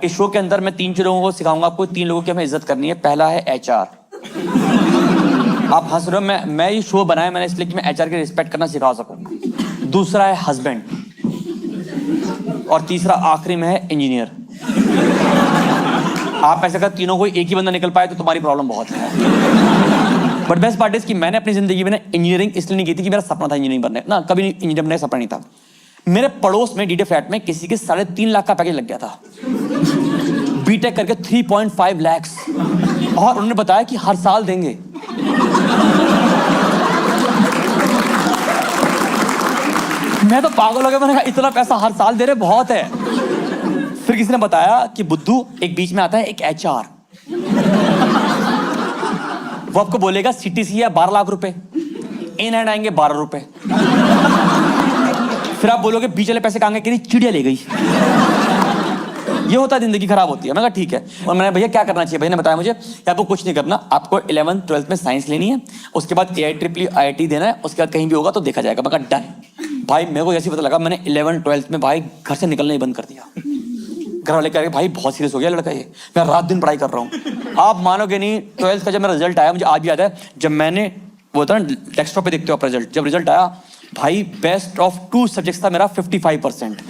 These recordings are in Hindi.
इस शो के अंदर मैं 3 लोगों को सिखाऊंगा आपको, 3 लोगों की हमें इज्जत करनी है। पहला है एचआर। आप हंस रहे हो, मैं ये शो बनाया मैंने इसलिए कि मैं एचआर की रिस्पेक्ट करना सिखा सकूं। दूसरा है हस्बैंड और तीसरा आखिरी में है इंजीनियर। आप ऐसे अगर तीनों कोई एक ही बंदा निकल पाए तो तुम्हारी प्रॉब्लम बहुत है। बट बेस्ट पार्ट इज कि मैंने अपनी जिंदगी में इंजीनियरिंग इसलिए नहीं की थी कि मेरा सपना था इंजीनियरिंग बनने ना, कभी इंजीनियर बनने का सपना नहीं था। मेरे पड़ोस में डीडे फ्लैट में किसी के 3.5 लाख का पैकेज लग गया था, बीटेक करके 3.5 लाख, और उन्होंने बताया कि हर साल देंगे। मैं तो पागल हो गया, मैंने कहा इतना पैसा हर साल दे रहे बहुत है। फिर किसी ने बताया कि बुद्धू एक बीच में आता है एक एचआर, वो आपको बोलेगा सीटीसी है 12 लाख रुपए, इन हैंड आएंगे 12 रुपए। फिर आप बोलोगे बीच वाले पैसे कहाँ गए, चिड़िया ले गई। ये होता है, जिंदगी खराब होती है। मैं कहा ठीक है। और मैंने भैया क्या करना चाहिए, भैया ने बताया मुझे कि आपको कुछ नहीं करना, आपको 11th 12th में साइंस लेनी है, उसके बाद AIEEE IIT देना है, उसके बाद कहीं भी होगा तो देखा जाएगा। मैं कहा डन। भाई मेरे को जैसे पता लगा, मैंने 11th 12th में भाई घर से निकलना ही बंद कर दिया। घर वाले कह रहे भाई बहुत सीरियस हो गया लड़का, ये मैं रात दिन पढ़ाई कर रहा हूँ। आप मानोगे नहीं, 12th का जब मेरा रिजल्ट आया, मुझे आज भी याद है, जब मैंने वो था ना डेस्कटॉप पे देखते हो आप रिजल्ट, जब रिजल्ट आया भाई बेस्ट ऑफ 2 सब्जेक्ट्स था मेरा 55%।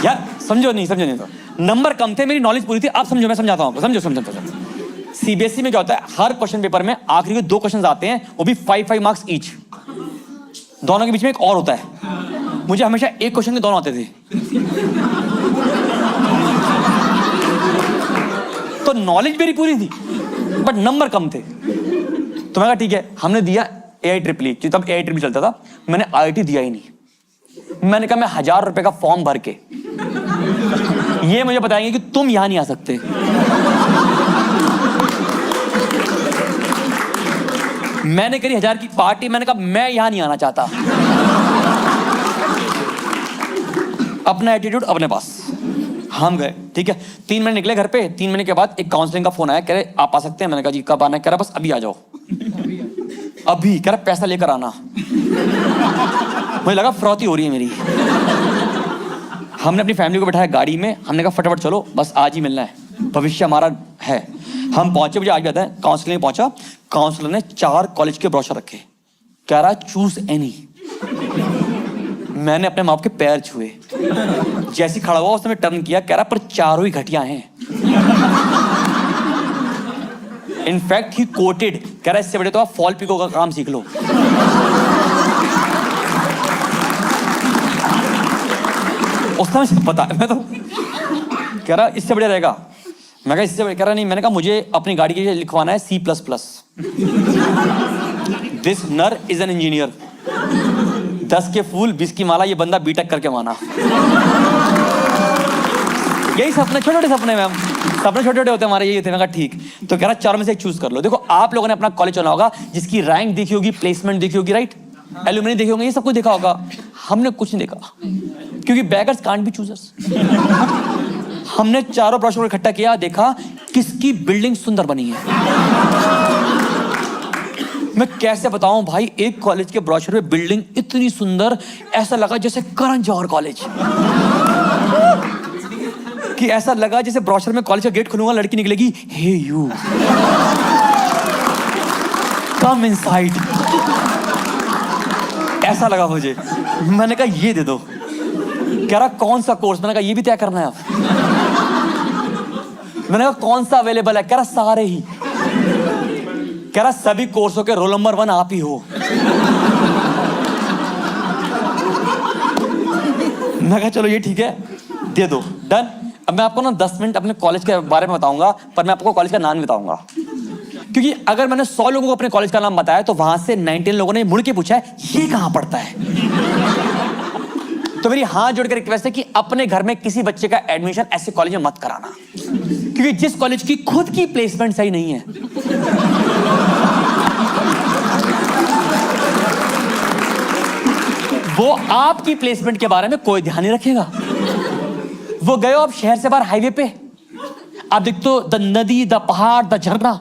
यार समझो नहीं तो नंबर कम थे, मेरी नॉलेज पूरी थी। आप समझो, मैं समझाता हूँ आपको, समझो। सीबीएसई में क्या होता है, हर क्वेश्चन पेपर में आखिरी के 2 क्वेश्चन आते हैं, वो भी 5 मार्क्स ईच। दोनों के बीच में एक और होता है। मुझे हमेशा एक क्वेश्चन के दोनों आते थे, तो नॉलेज मेरी पूरी थी बट नंबर कम थे। तो मैं कहा ठीक है, हमने दिया AIEEE, तब AIEEE चलता था, मैंने IIT दिया ही नहीं। मैंने कहा मैं 1000 रुपए का फॉर्म भर के, ये मुझे बताएंगे कि तुम यहां नहीं आ सकते। मैंने करी 1000 की पार्टी, मैंने कहा मैं यहां नहीं आना चाहता। अपना एटीट्यूड अपने पास। हम गए, ठीक है, 3 महीने निकले घर पे। 3 महीने के बाद एक काउंसलिंग का फोन आया, कह रहे आप आ सकते हैं। मैंने कहा जी कब आना है, कह रहा बस अभी आ जाओ। अभी कह रहा पैसा लेकर आना। मुझे लगा फ्रॉती हो रही है मेरी। हमने अपनी फैमिली को बैठाया गाड़ी में, हमने कहा फटाफट चलो, बस आज ही मिलना है, भविष्य हमारा है। हम पहुंचे, मुझे आज भी आता है, काउंसलिंग में पहुंचा, काउंसलर ने 4 कॉलेज के ब्रोशर रखे, कह रहा चूज एनी। मैंने अपने माँ बाप के पैर छुए, जैसे खड़ा हुआ उसने टर्न किया, कह रहा पर चारों ही घटिया हैं। इनफैक्ट ही कोटेड, कह रहा इससे बड़े तो आप फॉल पिको का काम सीख लो। उसने मुझे पता, मैं तो कह रहा इससे बड़े रहेगा। मैं कहा इससे बड़े, कह रहा नहीं। मैंने कहा मुझे अपनी गाड़ी के लिए लिखवाना है C++। दिस नर इज एन इंजीनियर। 10 के फूल 20 की माला, ये बंदा बीटेक करके माना। यही सपने, छोटे-छोटे सपने में, सपने छोटे-छोटे होते हमारे, यही थे। मैं कहा ठीक। तो कह रहा 4 में से एक चूज कर लो। देखो आप लोगों ने अपना कॉलेज चुना होगा, जिसकी रैंक देखी होगी, प्लेसमेंट देखी होगी, राइट, एलुमनी देखे होंगे, ये सब कुछ देखा होगा। हमने कुछ नहीं देखा, क्योंकि बेगर्स कांट बी चूजर्स। हमने चारों ब्रोशर को इकट्ठा किया, देखा किसकी बिल्डिंग सुंदर बनी है। मैं कैसे बताऊं भाई, एक कॉलेज के ब्रोशर में बिल्डिंग इतनी सुंदर, ऐसा लगा जैसे करण जौहर कॉलेज, कि ऐसा लगा जैसे ब्रोशर में कॉलेज का गेट खुलूंगा, लड़की निकलेगी, हे यू कम इनसाइड, ऐसा लगा मुझे। मैंने कहा ये दे दो। कह रहा कौन सा कोर्स, मैंने कहा ये भी तय करना है आप। मैंने कहा कौन सा अवेलेबल है, कह रहा सारे ही। कह रहा सभी कोर्सों के रोल नंबर 1 आप ही हो। मैं कहा चलो ये ठीक है, दे दो, डन। अब मैं आपको ना 10 मिनट अपने कॉलेज के बारे में बताऊंगा, पर मैं आपको कॉलेज का नाम बताऊंगा, क्योंकि अगर मैंने 100 लोगों को अपने कॉलेज का नाम बताया तो वहां से 19 लोगों ने मुड़ के पूछा है ये कहां पड़ता है। तो मेरी हाथ जोड़ के रिक्वेस्ट है कि अपने घर में किसी बच्चे का एडमिशन ऐसे कॉलेज में मत कराना, क्योंकि जिस कॉलेज की खुद की प्लेसमेंट सही नहीं है, वो आपकी प्लेसमेंट के बारे में कोई ध्यान नहीं रखेगा। वो गए हो आप शहर से बाहर हाईवे पे, आप देखते हो द नदी, द पहाड़, द झरना,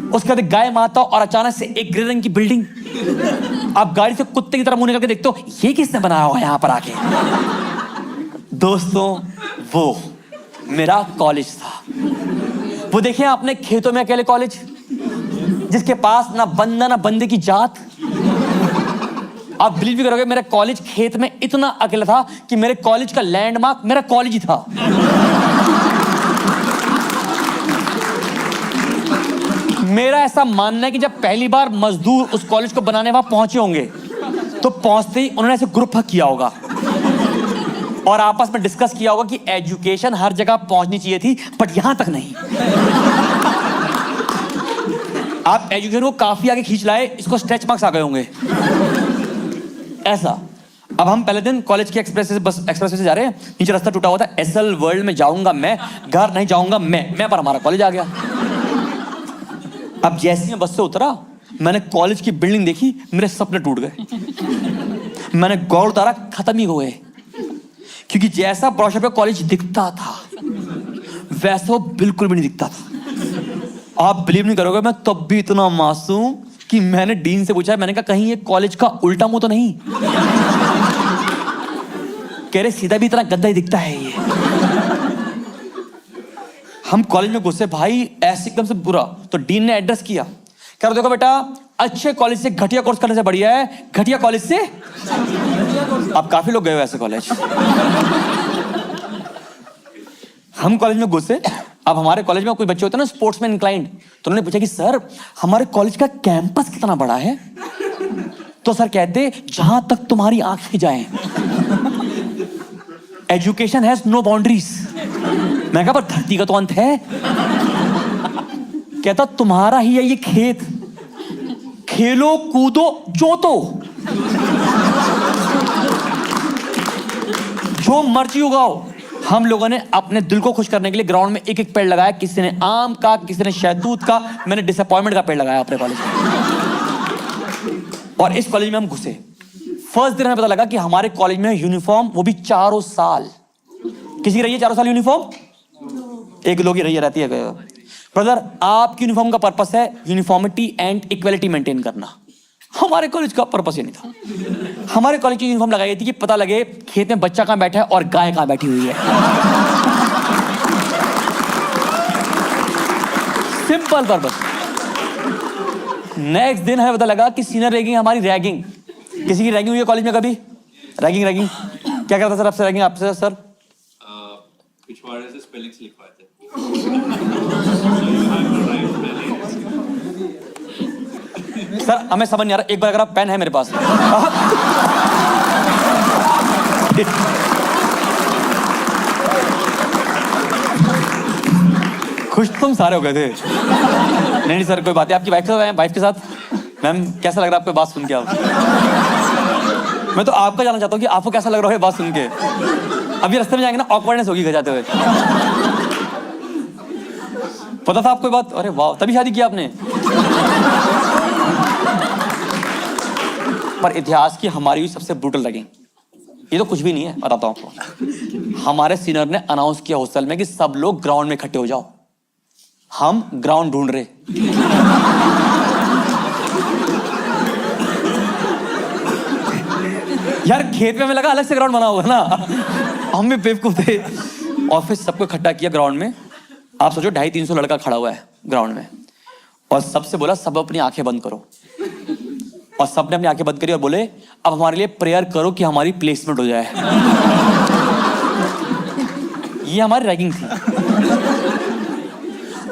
उसके बाद गाय माता और अचानक से एक ग्रे रंग की बिल्डिंग। आप गाड़ी से कुत्ते की तरह मुंह निकल के देखते हो, ये किसने बनाया हुआ है यहाँ पर आके? दोस्तों, वो मेरा कॉलेज था। वो देखिए आपने खेतों में अकेले कॉलेज, जिसके पास ना बंदा ना बंदे की जात। आप बिलीव भी करोगे, मेरा कॉलेज खेत में इतना अकेला था कि मेरे कॉलेज का लैंडमार्क मेरा कॉलेज ही था। मेरा ऐसा मानना है कि जब पहली बार मजदूर उस कॉलेज को बनाने वहां पहुंचे होंगे, तो पहुंचते ही उन्होंने ऐसे ग्रुप किया होगा और आपस में डिस्कस किया होगा कि एजुकेशन हर जगह पहुंचनी चाहिए थी, बट यहां तक नहीं। आप एजुकेशन को काफी आगे खींच लाए, इसको स्ट्रेच मार्क्स आ गए होंगे ऐसा। अब हम पहले दिन कॉलेज के एक्सप्रेस से जा रहे हैं, नीचे रास्ता टूटा हुआ था, एसएल वर्ल्ड में जाऊंगा मैं, घर नहीं जाऊंगा मैं पर हमारा कॉलेज आ गया। अब जैसे मैं बस से उतरा, मैंने कॉलेज की बिल्डिंग देखी, मेरे सपने टूट गए। मैंने गौर उतारा, खत्म ही हो गए, क्योंकि जैसा ब्रोशर पे कॉलेज दिखता था वैसा वो बिल्कुल भी नहीं दिखता था। आप बिलीव नहीं करोगे, मैं तब भी इतना मासूम कि मैंने डीन से पूछा, मैंने कहा कहीं ये कॉलेज का उल्टा मुंह तो नहीं? कह रहे सीधा भी इतना गंदा ही दिखता है ये। हम कॉलेज में घुसे भाई, ऐसे एकदम से बुरा। तो डीन ने एड्रेस किया, कह रहे देखो बेटा, अच्छे कॉलेज से घटिया कोर्स करने से बढ़िया है घटिया कॉलेज से। अब काफी लोग गए हो ऐसे कॉलेज। हम कॉलेज में घुसे। अब हमारे कॉलेज में कोई बच्चे होते हैं ना स्पोर्ट्स में इंक्लाइंड, तो उन्होंने पूछा कि सर हमारे कॉलेज का कैंपस कितना बड़ा है? तो सर कहते, जहां तक तुम्हारी आंखें जाएं। Education has no boundaries. मैं कहा पर धरती का तो अंत है। कहता तुम्हारा ही है ये खेत, खेलो कूदो जोतो, जो मर्जी उगाओ। हम लोगों ने अपने दिल को खुश करने के लिए ग्राउंड में एक एक पेड़ लगाया, किसी ने आम का, किसी ने शहतूत का, मैंने डिसअपॉइंटमेंट का पेड़ लगाया अपने कॉलेज में। और इस कॉलेज में हम घुसे, फर्स्ट दिन हमें पता लगा कि हमारे कॉलेज में यूनिफॉर्म, वो भी 4 साल। किसी की रही है 4 साल यूनिफॉर्म? एक लोग ही रही रहती है। ब्रदर, आपकी यूनिफॉर्म का पर्पस है यूनिफॉर्मिटी एंड इक्वालिटी मेंटेन करना। हमारे कॉलेज का पर्पस ये नहीं था। हमारे कॉलेज की यूनिफॉर्म लगाई थी कि पता लगे खेत में बच्चा कहां बैठा है और गाय कहां बैठी हुई है। Simple purpose. नेक्स्ट दिन हमें पता लगा कि सीनियर रैगिंग हमारी रैगिंग। किसी की रैगिंग हुई है कॉलेज में कभी? रैगिंग क्या करता सर आपसे? रैगिंग आपसे सर पिछवाड़े से स्पेलिंग्स लिखवाते। सर हमें समझ नहीं आ रहा, एक बार अगर आप पेन है मेरे पास। खुश तुम सारे हो गए थे। नहीं सर कोई बात है, आपकी वाइफ के साथ आए, वाइफ के साथ। मैम कैसा लग रहा है आपको बात सुन के? आप मैं तो आपका जानना चाहता हूँ कि आपको कैसा लग रहा है बात सुन के। अभी रास्ते में जाएंगे ना, ऑकवर्डनेस होगी घर जाते हुए। पता था आपको बात? अरे वाह, तभी शादी की आपने। पर इतिहास की हमारी भी सबसे ब्रूटल रैगिंग, ये तो कुछ भी नहीं है, बताता हूं आपको। हमारे सीनियर ने अनाउंस किया हॉस्टल में कि सब लोग ग्राउंड में इकट्ठे हो जाओ, हम ग्राउंड ढूंढ रहे। यार खेत में हमें लगा अलग से ग्राउंड बना होगा ना, हम भी बेवकूफ थे। और फिर सबको इकट्ठा किया ग्राउंड में। आप सोचो 250-300 लड़का खड़ा हुआ है ग्राउंड में, और सबसे बोला सब अपनी आंखें बंद करो। और सबने अपनी आंखें बंद करी और बोले अब हमारे लिए प्रेयर करो कि हमारी प्लेसमेंट हो जाए। ये हमारी रैगिंग थी।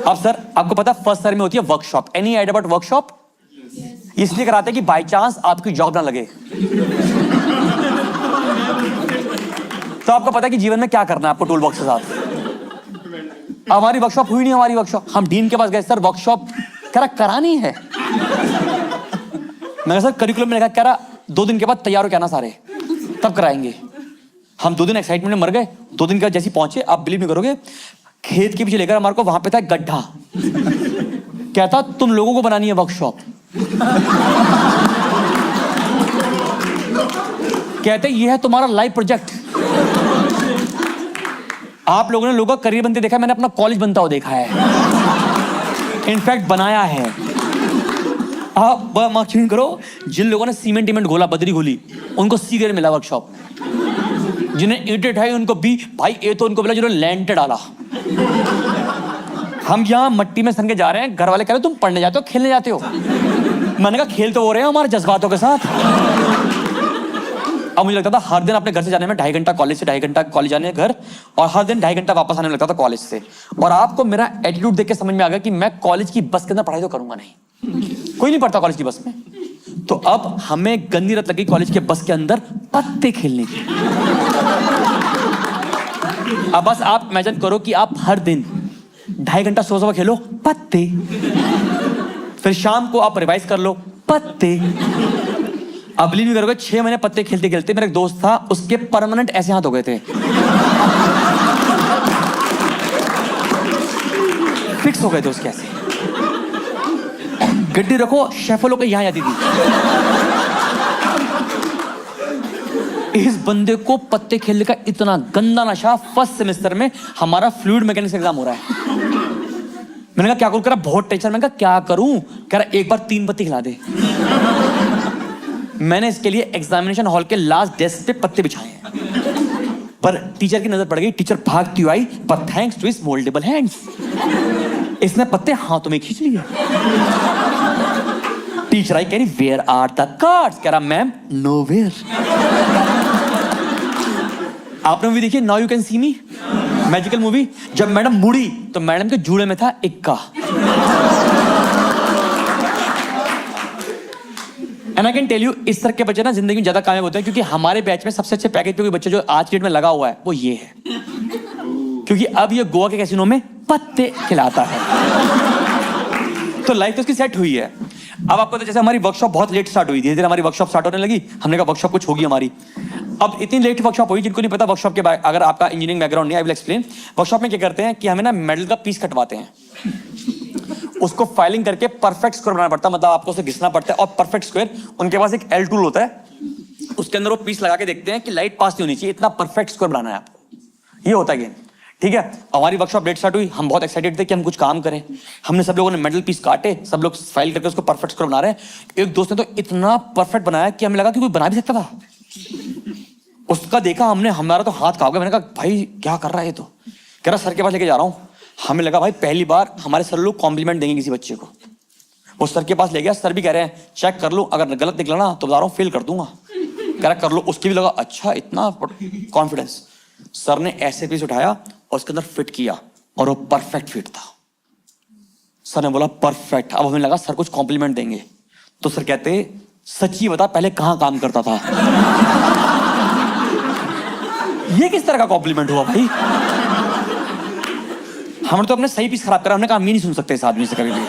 अब सर आपको पता फर्स्ट ईयर में होती है workshop. Any idea about workshop? इसलिए कराते हैं कि बाय चांस आपकी जॉब ना लगे। तो आपको पता है कि जीवन में क्या करना है आपको टूल बॉक्स के साथ। हमारी वर्कशॉप हुई नहीं। हमारी वर्कशॉप, हम डीन के पास गए, सर वर्कशॉप करानी है। मैंने सर करिकुलम में लिखा, कह रहा 2 दिन के बाद तैयार हो क्या ना सारे, तब कराएंगे। हम 2 दिन एक्साइटमेंट में मर गए। 2 दिन के बाद जैसे पहुंचे, आप बिलीव नहीं करोगे, खेत के पीछे लेकर हमारे को वहां पे था गड्ढा। कहता तुम लोगों को बनानी है वर्कशॉप। कहते ये है तुम्हारा लाइव प्रोजेक्ट। आप लोगों ने लोगों का करियर बनते देखा है, मैंने अपना कॉलेज बनता हुआ देखा है। इनफैक्ट बनाया है। आप मार्केटिंग करो, जिन लोगों ने सीमेंट घोला, बदरी घोली, उनको सी ग्रेड मिला वर्कशॉप में। जिन्हें ईंटें उठाई उनको बी, भाई ए तो उनको मिला जिन्होंने लैंटर डाला। हम यहाँ मट्टी में सन के जा रहे हैं, घर वाले कह रहे तुम पढ़ने जाते हो खेलने जाते हो? मैंने कहा खेल तो हो रहे हैं हमारे जज्बातों के साथ। अब मुझे लगता था हर दिन अपने घर से जाने में 2.5 घंटा, कॉलेज से 2.5 घंटा कॉलेज जाने घर, और हर दिन 2.5 घंटा वापस आने में लगता था कॉलेज से। और आपको मेरा एटीट्यूड देख के समझ में आ गया कि मैं कॉलेज की बस के अंदर पढ़ाई तो करूंगा नहीं। कोई नहीं पढ़ता कॉलेज की बस में। तो अब हमें गंदी लत लगी कॉलेज के बस के अंदर पत्ते खेलने की। अब बस आप इमेजिन करो कि आप हर दिन 2.5 घंटा सुबह खेलो पत्ते, फिर शाम को आप रिवाइज कर लो पत्ते। अब बिलीव नहीं करोगे, 6 महीने पत्ते खेलते खेलते मेरा एक दोस्त था, उसके परमानेंट ऐसे हाथ हो गए थे, फिक्स हो गए थे उसके ऐसे। गड्डी रखो शेफोलो के यहां आती थी। इस बंदे को पत्ते खेलने का इतना गंदा नशा, फर्स्ट सेमेस्टर में हमारा फ्लूइड मैकेनिक्स एग्जाम हो रहा है। मैंने कहा क्या करूं? कह रहा बहुत टेंशन। मैंने कहा क्या करूं? कह रहा एक बार 3 पत्ते खिला दे। मैंने इसके लिए एग्जामिनेशन हॉल के लास्ट डेस्क पे पत्ते बिछाए हैं, पर टीचर की नजर पड़ गई। टीचर भागती हुई आई, पर thanks to his mouldable hands इसने पत्ते हाथों में खींच लिए। टीचर आई, कह रही वेयर आर द कार्ड्स? कह रहा मैम नोवेयर। आपने मूवी देखी now you can see me, magical movie? जब मैडम मुड़ी तो मैडम के जूड़े में था इक्का। And I can tell you, इस तरह के बच्चे ना जिंदगी में ज्यादा कामयाब होते हैं, क्योंकि हमारे बैच में सबसे अच्छे पैकेज पे कोई बच्चे जो आज की डेट में लगा हुआ है वो ये है, क्योंकि अब ये गोवा के कैसीनो में पत्ते खिलाता है। तो लाइफ तो उसकी सेट हुई है। अब आपको तो जैसे हमारी वर्कशॉप बहुत लेट स्टार्ट हुई, धीरे धीरे हमारी वर्कशॉप स्टार्ट होने लगी। हमने कहा वर्कशॉप कुछ होगी हमारी। अब इतनी लेट वर्कशॉप हुई, जिनको नहीं पता वर्कशॉप के बारे, अगर आपका इंजीनियरिंग बैकग्राउंड नहीं, आई विल एक्सप्लेन। वर्कशॉप में क्या करते हैं कि हमें ना मेटल का पीस कटवाते हैं, उसको फाइलिंग करके परफेक्ट स्क्वायर बनाना पड़ता है, मतलब आपको उसे घिसना पड़ता है। और परफेक्ट स्क्वायर, उनके पास एक एल टूल होता है, उसके अंदर वो पीस लगा के देखते हैं कि लाइट पास नहीं होनी चाहिए, इतना परफेक्ट स्क्वायर बनाना है आपको। ये होता है गेम, ठीक है। हमारी वर्कशॉप लेट स्टार्ट हुई, हम बहुत एक्साइटेड थे कि हम कुछ काम करें। हमने सब लोगों ने मेटल पीस काटे, सब लोग फाइल करके उसको परफेक्ट स्क्वायर बना रहे हैं। एक दोस्त ने तो इतना परफेक्ट बनाया कि हमें लगा कि कोई बना भी सकता था। उसका देखा हमने, हमारा तो हाथ कांप गया। मैंने कहा भाई क्या कर रहा है ये? तो कह रहा सर के पास लेके जा रहा हूँ। हमें लगा भाई पहली बार हमारे सर लोग कॉम्प्लीमेंट देंगे किसी बच्चे को। वो सर के पास ले गया, सर भी कह रहे हैं चेक कर लो, अगर गलत निकला ना तो बता रहा हूँ फेल कर दूंगा। कह रहा कर लो। उसकी भी लगा अच्छा इतना कॉन्फिडेंस। सर ने ऐसे पीस उठाया और उसके अंदर फिट किया और वो परफेक्ट फिट था। सर ने बोला परफेक्ट। अब हमें लगा सर कुछ कॉम्प्लीमेंट देंगे, तो सर कहते सच्ची बता पहले कहाँ काम करता था? ये किस तरह का कॉम्प्लीमेंट हुआ भाई? हमने तो अपने सही पीस खराब करा। हमने कहा हम ये नहीं सुन सकते इस आदमी से कभी भी।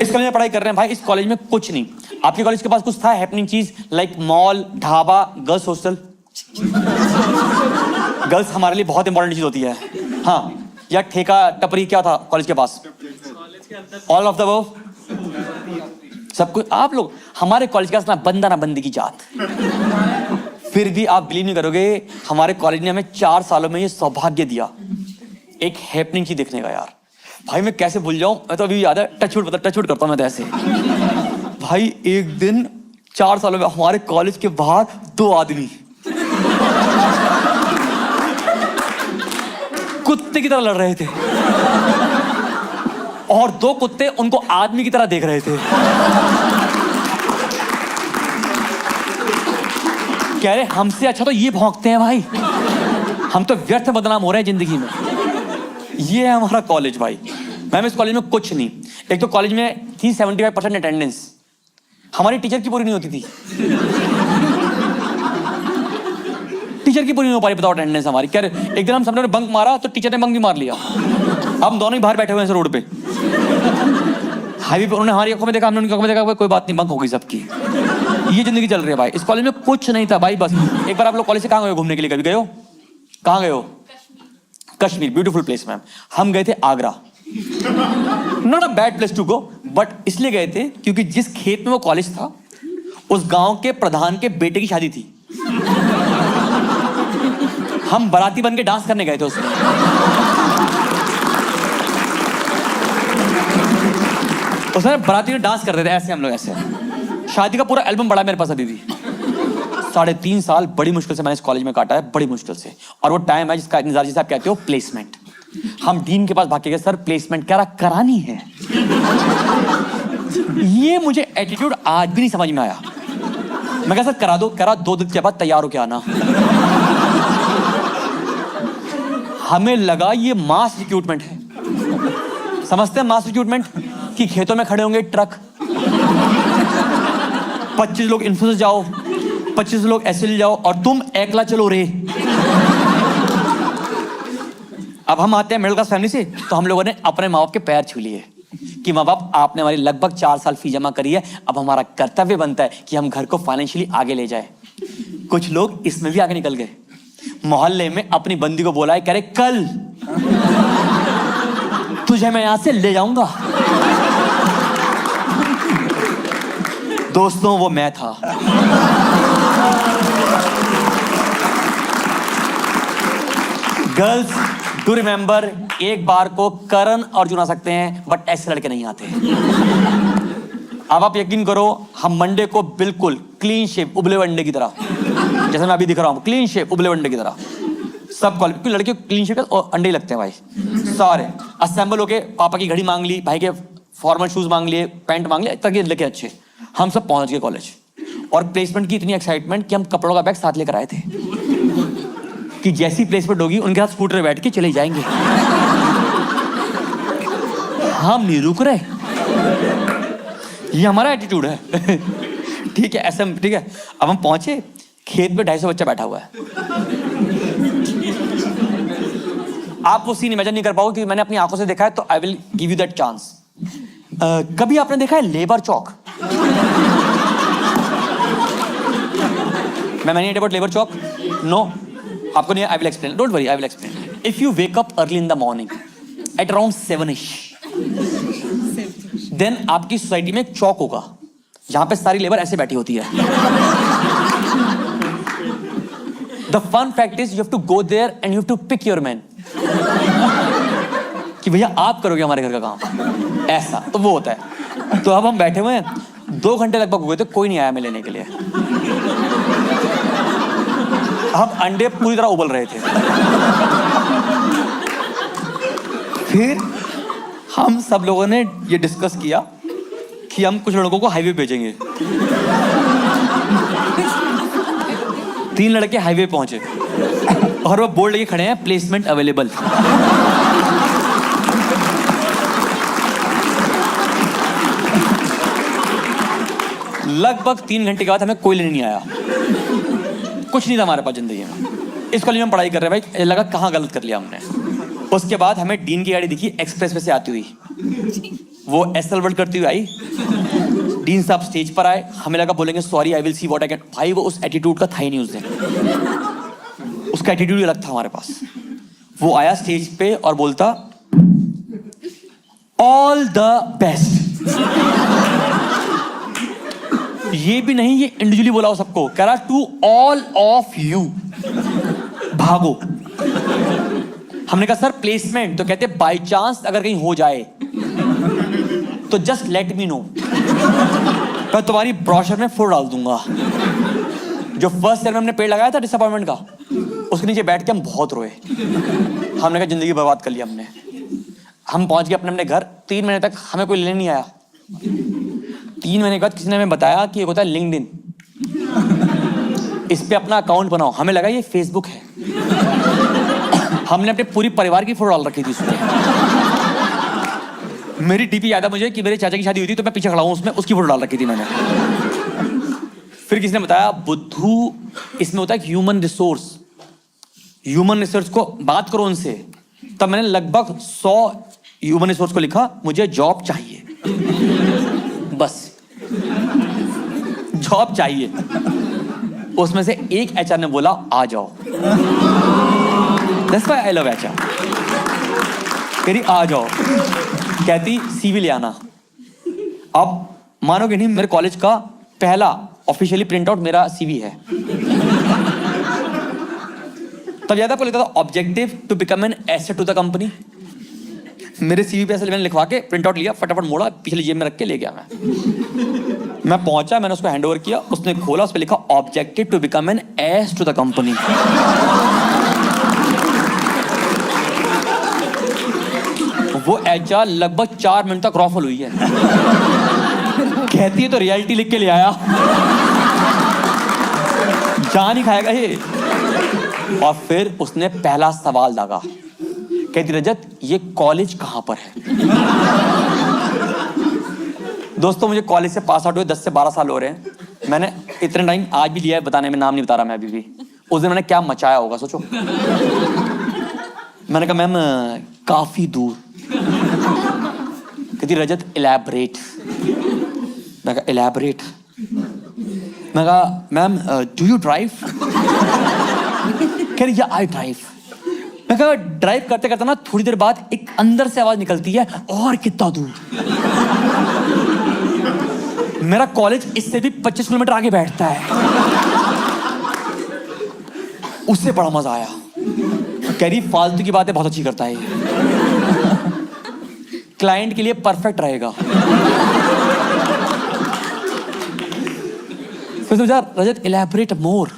इस कॉलेज में पढ़ाई कर रहे हैं भाई, इस कॉलेज में कुछ नहीं। आपके कॉलेज के पास कुछ था हैपनिंग चीज, like mall, dhaba, girls hostel? Girls हमारे लिए बहुत इंपॉर्टेंट चीज होती है। हाँ, या ठेका टपरी क्या था कॉलेज के पास? ऑल ऑफ द अबव सब कुछ। आप लोग हमारे कॉलेज का ना बंदा ना बंदी की जात। फिर भी आप बिलीव नहीं करोगे, हमारे कॉलेज ने हमें 4 सालों में ये सौभाग्य दिया एक हैपनिंग चीज देखने का। यार भाई मैं कैसे भूल जाऊं, मैं तो अभी याद है, टचवुड करता हूं मैं तो ऐसे। भाई एक दिन 4 सालों में हमारे कॉलेज के बाहर 2 आदमी कुत्ते की तरह लड़ रहे थे, और 2 कुत्ते उनको आदमी की तरह देख रहे थे। कह रहे हमसे अच्छा तो ये भौंकते हैं भाई, हम तो व्यर्थ बदनाम हो रहे हैं जिंदगी में। ये है हमारा कॉलेज भाई। मैम इस कॉलेज में कुछ नहीं। एक तो कॉलेज में थी 75% अटेंडेंस, हमारी टीचर की पूरी नहीं होती थी। टीचर की पूरी नहीं हो पाई, बताओ अटेंडेंस हमारी। क्या एक दिन हम सबने बंक मारा तो टीचर ने बंक भी मार लिया। हम दोनों ही बाहर बैठे हुए हैं रोड पे, हाईवे पे। उन्होंने हमारी आंखों में देखा, हमने उनकी आंखों में देखा, कोई बात नहीं बंक हो गई सबकी। ये जिंदगी चल रही है भाई। इस कॉलेज में कुछ नहीं था भाई। बस एक बार आप लोग कॉलेज से कहाँ गए घूमने के लिए? कभी गए हो? कहाँ गए हो? Kashmir, beautiful place ma'am. हम गए थे Agra. Not a bad place to go, but इसलिए गए थे क्योंकि जिस खेत में वो कॉलेज था उस गांव के प्रधान के बेटे की शादी थी। हम बाराती बन के डांस करने गए थे उसमें। उसमें बाराती में डांस करते थे ऐसे, हम लोग ऐसे। शादी का पूरा एल्बम बड़ा मेरे पास अभी भी। 3.5 साल बड़ी मुश्किल से मैंने इस कॉलेज में काटा है, बड़ी मुश्किल से। और वो टाइम है जिसका इंतजार, जिसे आप कहते हो प्लेसमेंट। हम डीन के पास भाग के गए, सर प्लेसमेंट क्या करानी है। ये मुझे एटीट्यूड आज भी नहीं समझ में आया। मैं कहा सर करा दो, 2 दिन के बाद तैयार हो के आना। हमें लगा ये मास रिक्रूटमेंट है। समझते हैं मास रिक्रूटमेंट कि खेतों में खड़े होंगे ट्रक, 25 लोग इन्फोसिस जाओ, 25 लोग एसएल जाओ और तुम एकला चलो रे। अब हम आते हैं मिडिल क्लास फैमिली से, तो हम लोगों ने अपने माँ बाप के पैर छू लिए कि माँ बाप आपने हमारी लगभग 4 साल फीस जमा करी है, अब हमारा कर्तव्य बनता है कि हम घर को फाइनेंशियली आगे ले जाए। कुछ लोग इसमें भी आगे निकल गए। मोहल्ले में अपनी बंदी को बोला है, कह रहे कल तुझे मैं यहां से ले जाऊंगा। दोस्तों वो मैं था। गर्ल्स टू रिमेंबर, एक बार को करण अर्जुन आ सकते हैं बट ऐसे लड़के नहीं आते। अब आप यकीन करो, हम मंडे को बिल्कुल क्लीन शेप उबले अंडे की तरह, जैसे मैं अभी दिख रहा हूं, क्लीन शेप उबले अंडे की तरह सब कॉलेज, क्योंकि लड़के क्लीन शेप और अंडे ही लगते हैं भाई। सारे असेंबल होके पापा की घड़ी मांग ली, भाई के फॉर्मल शूज मांग लिए, पैंट मांग लिए, तक ये लेके अच्छे हम सब पहुंच गए कॉलेज। और प्लेसमेंट की इतनी एक्साइटमेंट कि हम कपड़ों का बैग साथ लेकर आए थे कि जैसी प्लेसमेंट होगी उनके साथ स्कूटर पे बैठ के चले जाएंगे। हम नहीं रुक रहे, ये हमारा एटीट्यूड है। ठीक है, ऐसा ठीक है। अब हम पहुंचे, खेत में 250 बच्चा बैठा हुआ है। आप वो सीन इमेजिन नहीं कर पाओगे क्योंकि मैंने अपनी आंखों से देखा है, तो I will give you that chance. कभी आपने देखा है लेबर चौक? मैं नहीं अबाउट लेबर चौक, नो आपको नहीं, I will explain, don't worry, I will explain. If you wake up early in the morning at around 7ish, then आपकी सोसाइटी में एक चौक होगा जहां पे सारी लेबर ऐसे बैठी होती है। The fun fact is you have to go there and you have to pick your man, कि भैया आप करोगे हमारे घर का काम, ऐसा तो वो होता है। तो अब हम बैठे हुए हैं, 2 घंटे लगभग हुए थे, कोई नहीं आया हमें लेने के लिए। हम अंडे पूरी तरह उबल रहे थे। फिर हम सब लोगों ने ये डिस्कस किया कि हम कुछ लड़कों को हाईवे भेजेंगे। 3 लड़के हाईवे पहुंचे और वो बोर्ड लेके खड़े हैं, प्लेसमेंट अवेलेबल। लगभग 3 घंटे के बाद हमें कोई लेने नहीं आया, कुछ नहीं था हमारे पास जिंदगी में। इस कॉलेज में पढ़ाई कर रहे हैं भाई, लगा कहाँ गलत कर लिया हमने। उसके बाद हमें डीन की गाड़ी दिखी एक्सप्रेस वे से आती हुई, वो एसएल वर्ड करती हुई आई। डीन साहब स्टेज पर आए, हमें लगा बोलेंगे sorry I will see what I can. भाई वो उस एटीट्यूड का था ही नहीं उस दिन, उसका एटीट्यूड अलग था हमारे पास। वो आया स्टेज पे और बोलता ऑल द बेस्ट। ये भी नहीं, ये इंडिविजुअली बोला हो सबको, कह रहा टू ऑल ऑफ यू, भागो। हमने कहा सर प्लेसमेंट, तो कहते बाय चांस अगर कहीं हो जाए तो जस्ट लेट मी नो, मैं तुम्हारी ब्रोशर में फुल डाल दूंगा। जो फर्स्ट ईयर में हमने पेड़ लगाया था डिसअपॉइंटमेंट का, उसके नीचे बैठ के हम बहुत रोए। हमने कहा जिंदगी बर्बाद कर लिया हमने। हम पहुंच गए अपने अपने घर। 3 महीने तक हमें कोई लेने नहीं आया। 3 महीने के बाद किसी ने हमें बताया कि एक होता है लिंक्डइन, इस पे अपना अकाउंट बनाओ। हमें लगा ये फेसबुक है। हमने अपने पूरी परिवार की फोटो डाल रखी थी उसमें। मेरी डीपी याद है मुझे कि मेरे चाचा की शादी हुई थी, तो मैं पीछे खड़ा हूं उसमें, उसकी फोटो डाल रखी थी मैंने। फिर किसी ने बताया बुद्धू, इसमें होता है ह्यूमन रिसोर्स, ह्यूमन रिसोर्स को बात करो उनसे। तब मैंने लगभग 100 ह्यूमन रिसोर्स को लिखा, मुझे जॉब चाहिए, बस जॉब चाहिए। उसमें से एक एचआर ने बोला आ जाओ। That's why I love HR। कह आ जाओ, कहती सीवी ले आना। अब मानोगे नहीं, मेरे कॉलेज का पहला ऑफिशियली प्रिंट आउट मेरा सीवी है। तब याद आपको लिखा था objective to become an asset to the company. मेरे सीवी पे ऐसे मैंने लिखवा के प्रिंट आउट लिया, फटाफट मोड़ा, पिछली जेब में रख के ले गया मैं पहुंचा, मैंने उसको हैंड ओवर किया, उसने खोला, उस पर लिखा objective to become an ass to the company. वो एचआर लगभग 4 मिनट तक रॉफल हुई है। कहती है तो रियलिटी लिख के ले आया, जान ही खाएगा ये। और फिर उसने पहला सवाल दागा, कहती रजत ये कॉलेज कहां पर है? दोस्तों मुझे कॉलेज से पास आउट हुए 10 से 12 साल हो रहे हैं। मैंने इतने टाइम आज भी लिया है बताने में, नाम नहीं बता रहा मैं अभी भी। उस दिन मैंने क्या मचाया होगा सोचो। मैंने कहा मैम काफी दूर। कहती रजत इलैबोरेट। मैं कहा इलैबोरेट? मैं कहा मैम डू यू ड्राइव? कह रही आई ड्राइव। मैं कहा ड्राइव करते करते ना थोड़ी देर बाद एक अंदर से आवाज निकलती है, और कितना दूर? मेरा कॉलेज इससे भी 25 किलोमीटर आगे बैठता है। उससे बड़ा मजा आया। कह रही फालतू की बातें बहुत अच्छी करता है, क्लाइंट के लिए परफेक्ट रहेगा। फिर सोचा रजत इलैबोरेट मोर।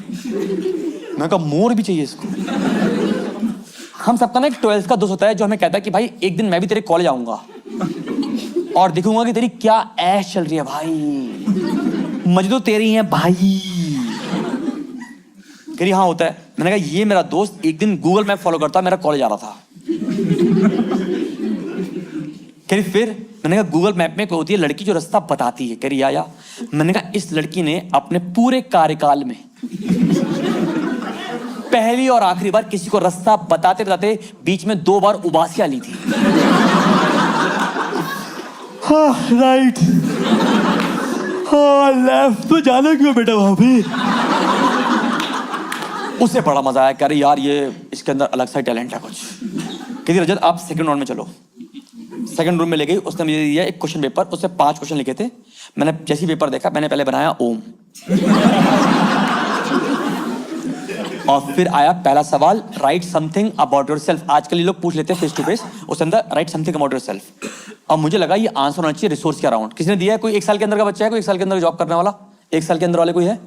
मैं कहा मोर भी चाहिए इसको। हम सबका ना एक 12th का दोस्त होता है जो हमें कहता है कि भाई एक दिन मैं भी तेरे कॉलेज आऊंगा और दिखूंगा कि तेरी क्या ऐश चल रही है भाई, मजे तो तेरी हैं भाई। कह रही हाँ होता है। मैंने कहा ये मेरा दोस्त एक दिन गूगल मैप फॉलो करता मेरा कॉलेज आ रहा था। कह रही फिर? मैंने कहा गूगल मैप में कोई होती है लड़की जो रास्ता बताती है। कह रही आया। मैंने कहा इस लड़की ने अपने पूरे कार्यकाल में पहली और आखिरी बार किसी को रास्ता बताते बताते बीच में 2 बार उबासियां ली थी। हाँ राइट, हाँ लेफ्ट, तो जाना क्यों बेटा वहां पे? उससे बड़ा मजा आया। कह रही यार ये इसके अंदर अलग सा टैलेंट है कुछ। कहती रजत आप सेकंड राउंड में चलो। सेकंड रूम में ले गई। उसने मुझे दिया एक क्वेश्चन पेपर, उससे 5 क्वेश्चन लिखे थे। मैंने जैसे ही पेपर देखा मैंने पहले बनाया ओम। और फिर आया पहला सवाल, राइट समथिंग अबाउट योरसेल्फ। आजकल ये लोग पूछ लेते हैं फेस टू फेस, उसके अंदर राइट समथिंग अबाउट योरसेल्फ। और मुझे लगा ये आंसर होना चाहिए रिसोर्स के अराउंड। किसने दिया है? कोई 1 साल के अंदर का बच्चा है? कोई 1 साल के अंदर जॉब करने वाला? 1 साल के अंदर वाले कोई है?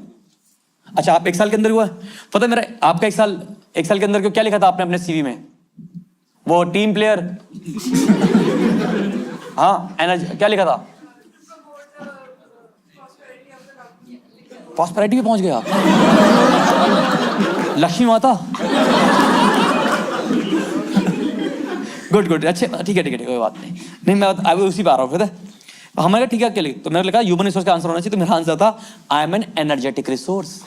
अच्छा आप 1 साल के अंदर हुआ? पता है मेरा आपका 1 साल के अंदर क्यों क्या लिखा था आपने अपने सीवी में? वो टीम प्लेयर, हाँ एनर्जी, क्या लिखा था? प्रॉस्पेरिटी पे पहुंच गया लक्ष्मी माता। गुड गुड, अच्छे, ठीक है कोई बात नहीं मैं अभी उसी पे आ रहा हूँ। हमारे ठीक है क्या लिखा? तो मैंने लिखा ह्यूमन रिसोर्स का आंसर होना चाहिए। तो मेरा आंसर था I am N energetic resource,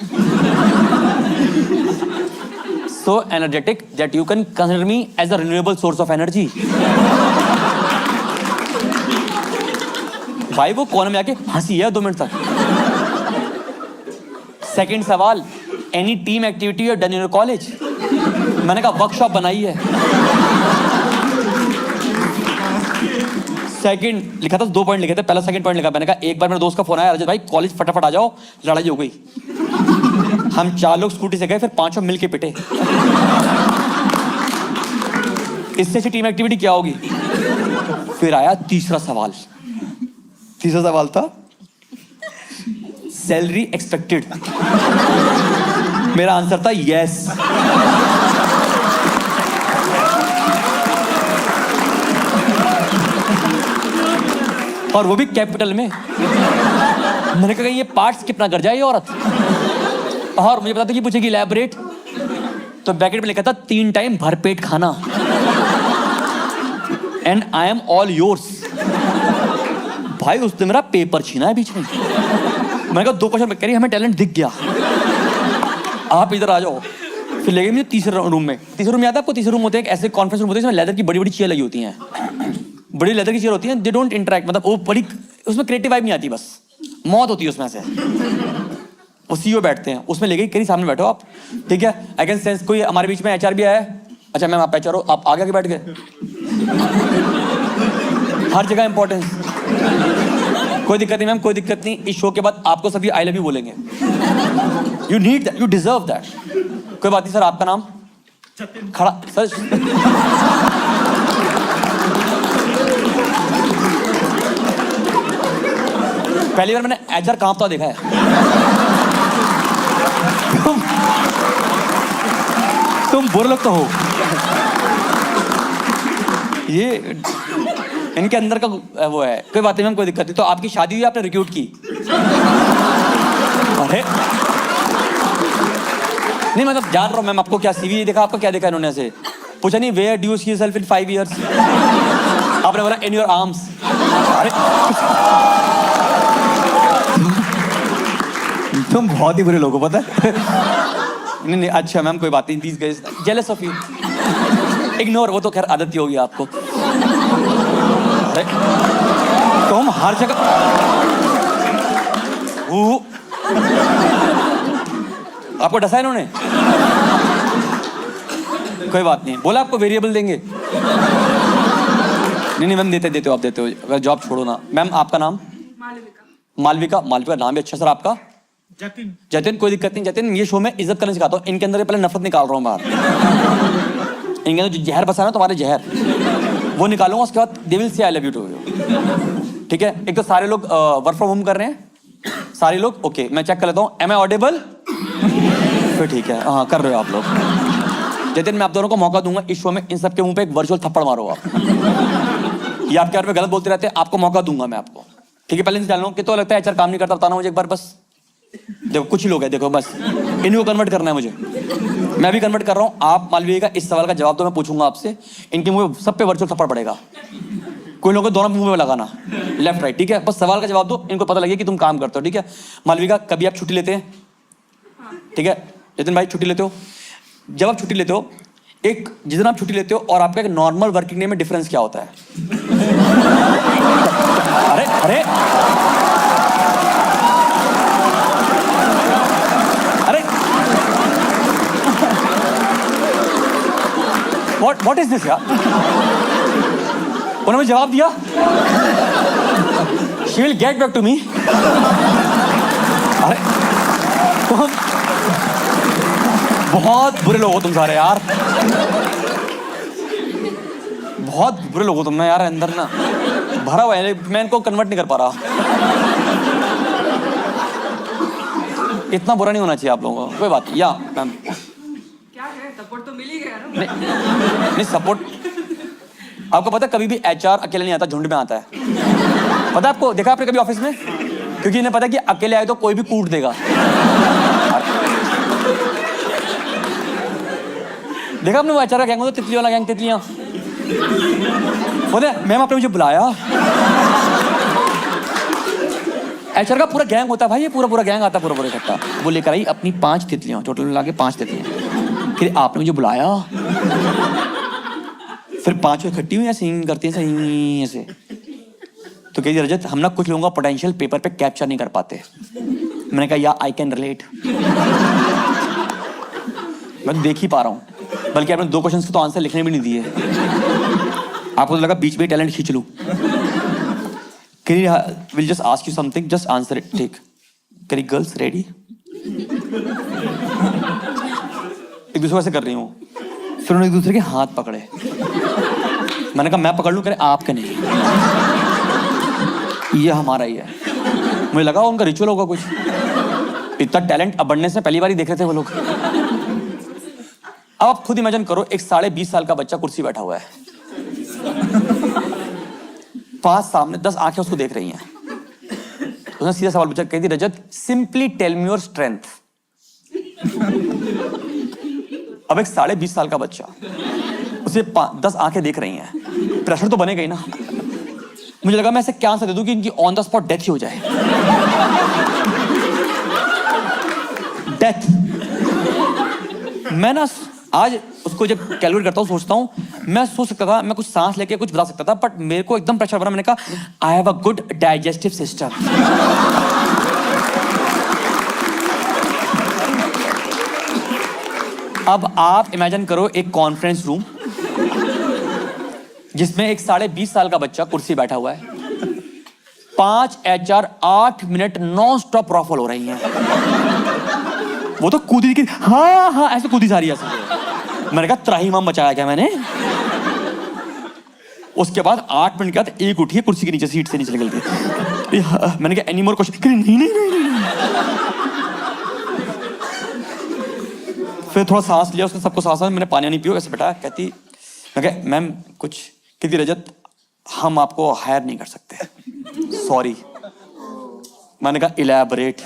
so energetic that you can consider me as a renewable source of energy। भाई वो कोने में आके हंसी है 2 मिनट तक। सेकंड सवाल, any team activity you done in your college? मैंने कहा वर्कशॉप बनाई है। सेकंड लिखा था, 2 पॉइंट लिखे थे, पहला सेकंड पॉइंट लिखा। मैंने कहा एक बार मेरे दोस्त का फोन आया, रजत भाई कॉलेज फटाफट आ जाओ, लड़ाई हो गई। हम 4 लोग स्कूटी से गए, फिर 5 मिलके पिटे। इससे अच्छी टीम एक्टिविटी क्या होगी? फिर आया तीसरा सवाल। तीसरा सवाल था सैलरी एक्सपेक्टेड। मेरा आंसर था यस। और वो भी कैपिटल में। मैंने कहा ये पार्ट स्किप ना कर जाए ये औरत। और मुझे पता था कि पूछेगी इलैबोरेट, तो ब्रैकेट में लिखा था 3 टाइम भरपेट खाना and I am all yours. भाई उसने मेरा पेपर छीना है बीच में। मैंने कहा 2 क्वेश्चन कह रही हमें टैलेंट दिख गया, आप इधर आ जाओ। फिर ले गई मुझे तीसरे रूम में। तीसरे रूम याद है आपको? तीसरे रूम होते हैं ऐसे कॉन्फ्रेंस रूम होते हैं जिसमें लेदर की बड़ी बड़ी चेयर लगी होती हैं, बड़ी लेदर की चेयर होती हैं। दे डोंट इंटरेक्ट, मतलब वो बड़ी, उसमें क्रिएटिव वाइब नहीं आती, बस मौत होती है उसमें से। वो सीईओ बैठते हैं उसमें। ले गई, कहीं सामने बैठो आप, ठीक है, आई कैन सेंस कोई हमारे बीच में एचआर भी आया है। अच्छा मैम आप एचआर हो, आप आगे बैठ गए। हर जगह इंपॉर्टेंस। कोई दिक्कत नहीं मैम, कोई दिक्कत नहीं, इस शो के बाद आपको सभी आई लव यू बोलेंगे। You need that, you deserve that. कोई बात नहीं सर, आपका नाम? खड़ा सर। पहली बार मैंने एचआर कांपता देखा है। तुम बुरे लोग तो हो। ये इनके अंदर का वो है। कोई बात नहीं मैम, कोई दिक्कत नहीं। तो आपकी शादी हुई, आपने रिक्रूट की? अरे नहीं मतलब जान रहा हूँ मैम, आपको क्या सीवी देखा, आपको क्या देखा इन्होंने? ऐसे पूछा नहीं, where do you see yourself in 5 years? आपने बोला इन योर आर्म्स। अरे तुम बहुत ही बुरे लोग हो, पता है। नहीं नहीं अच्छा मैम कोई बात नहीं, these guys jealous of you. Ignore, वो तो खैर आदत ही होगी आपको। अरे तुम हर जगह आपको डसा इन्होंने? कोई बात नहीं, बोला आपको वेरिएबल देंगे। नहीं मैम देते हो, आप देते हो। अगर जॉब छोड़ो ना। मैम आपका नाम? मालविका। मालविका नाम भी अच्छा। सर आपका? जतिन। कोई दिक्कत नहीं जतिन, ये शो में इज्जत करना सिखाता हूँ। इनके अंदर पहले नफरत निकाल रहा हूँ बाहर। इनके अंदर जो जहर बसा ना तुम्हारे जहर, वो निकालूंगा। उसके बाद they will say I love you to you. ठीक है, एक तो सारे लोग वर्क फ्रॉम होम कर रहे हैं, सारे लोग। ओके मैं चेक कर लेता हूँ, एम आई ऑडिबल? फिर ठीक है, हाँ कर रहे हो आप लोग। जतिन मैं आप दोनों को मौका दूंगा इस शो में, इन सबके मुंह पे एक वर्चुअल थप्पड़ मारो आप। ये आपके बारे में गलत बोलते रहते हैं, आपको मौका दूंगा मैं आपको। ठीक है, पहले से जान लो कि तो लगता है एचआर काम नहीं करता, बताना मुझे एक बार बस। देखो कुछ ही लोग हैं, देखो बस इन्हीं को कन्वर्ट करना है मुझे। मैं भी कन्वर्ट कर रहा हूँ। आप मालविका का इस सवाल का जवाब तो मैं पूछूंगा आपसे, इनके मुंह पे सब पे वर्चुअल थप्पड़ पड़ेगा। कोई लोगों को दोनों मुंह में लगाना, लेफ्ट राइट। ठीक है, बस सवाल का जवाब दो, इनको पता लगे कि तुम काम करते हो। ठीक है मालविका, कभी आप छुट्टी लेते हैं? ठीक है जतिन भाई, छुट्टी लेते हो? जब आप छुट्टी लेते हो, एक जिस दिन आप छुट्टी लेते हो और आपका एक नॉर्मल वर्किंग डे में डिफरेंस क्या होता है? अरे अरे अरे व्हाट इज दिस यार? उन्होंने जवाब दिया, she will get back to me. अरे तुम बहुत बुरे लोग हो तुम सारे यार, बहुत बुरे लोग हो तुम ना यार। अंदर ना भरा हुआ है, मैं इनको कन्वर्ट नहीं कर पा रहा। इतना बुरा नहीं होना चाहिए आप लोगों को। कोई बात नहीं। या मैम क्या है, सपोर्ट तो मिल ही गया ना। नहीं सपोर्ट, आपको पता है कभी भी एचआर अकेले नहीं आता, झुंड में आता है। पता है आपको? देखा आपने कभी ऑफिस में? क्योंकि इन्हें पता है कि अकेले आए तो कोई भी कूट देगा। देखा आपने वो एचआर का गैंग होता, तितली वाला गैंग, तितलियां। पता है मैम आपने मुझे बुलाया, एचआर का पूरा गैंग होता है भाई, ये पूरा गैंग आता है, पूरा इकट्ठा। वो लेकर आई अपनी 5 तितलियां, टोटल मिला के 5 तितलियां। फिर आपने मुझे बुलाया, फिर 5 इकट्ठी हुई ऐसे करती हैं ऐसे। तो कही रजत, हम ना कुछ लोगों का पोटेंशियल पेपर पे कैप्चर नहीं कर पाते। मैंने कहा या आई कैन रिलेट, मैं देख ही पा रहा हूँ। बल्कि आपने 2 क्वेश्चंस के तो आंसर लिखने भी नहीं दिए। आपको तो लगा बीच में टैलेंट खींच लूं। Will just ask you something, just answer it. ठीक करी गर्ल्स रेडी? एक दूसरे को ऐसे कर रही हूँ, फिर उन्होंने एक दूसरे के हाथ पकड़े। मैंने कहा मैं पकड़ लूं? करे आपके नहीं, ये हमारा ही है। मुझे लगा उनका रिचुअल होगा कुछ। इतना टैलेंट अबंडेंस में पहली बार ही देख रहे थे वो लोग। अब आप खुद इमेजिन करो, एक 20.5 साल का बच्चा कुर्सी बैठा हुआ है, 5 सामने 10 आंखें उसको देख रही हैं। उसने सीधा सवाल पूछा, कहती Rajat simply tell me your strength. अब एक 20.5 साल का बच्चा, उसे 10 आंखें देख रही हैं, प्रेशर तो बनेगा ही ना। मुझे लगा मैं ऐसे क्या आंसर दे दूं कि इनकी ऑन द स्पॉट डेथ ही हो जाए। डेथ। मैं ना आज उसको जब कैलकुलेट करता हूँ, सोचता हूँ, मैं सोच सकता था, मैं कुछ सांस लेके कुछ बता सकता था, बट मेरे को एकदम प्रेशर बना। मैंने कहा I have a good digestive system. अब आप इमेजिन करो एक कॉन्फ्रेंस रूम जिसमें एक 20.5 साल का बच्चा कुर्सी बैठा हुआ है, 5 एचआर 8 मिनट नॉन स्टॉप रॉफल हो रही हैं। वो तो कूदी की, हाँ ऐसे कूदी जा रही है ऐसे। मैंने कहा त्राहिमाम मचाया क्या मैंने? उसके बाद 8 मिनट के बाद एक उठी कुर्सी के नीचे, सीट से नीचे निकल के। मैंने कहा एनी मोर क्वेश्चन, नहीं नहीं नहीं नहीं। फिर थोड़ा सांस लिया, उसने सबको सांस, मैंने पानी नहीं पियो, ऐसे बैठा। कहती, मैं कहा मैम कुछ, कहती रजत हम आपको हायर नहीं कर सकते, सॉरी। मैंने कहा इलैबोरेट।